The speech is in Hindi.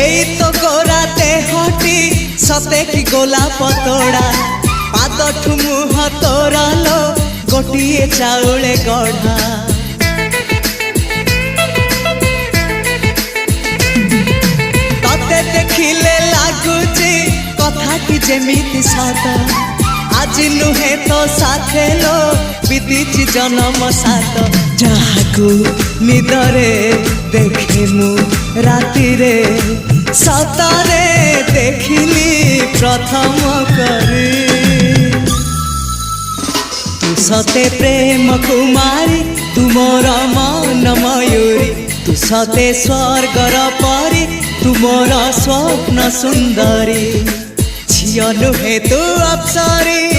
एई तो गोरा देहटी सते कि गोलाप तोड़ा पाद मुह तोरा लो गोटिए चाउले गढ़ा तते देखिले लागुची कथाटी जेमिति सत आज नुहे तो साथे लो बीतीची जन्म सात जहाकू निदरे देखे मु राति रे सतरे देखिली प्रथम करी तू सते प्रेम कुमारी तू मोर मन मयूरी तू सते स्वर्गर परी तू मोर स्वप्न सुंदरी झियो नुहे तू अप्सरी।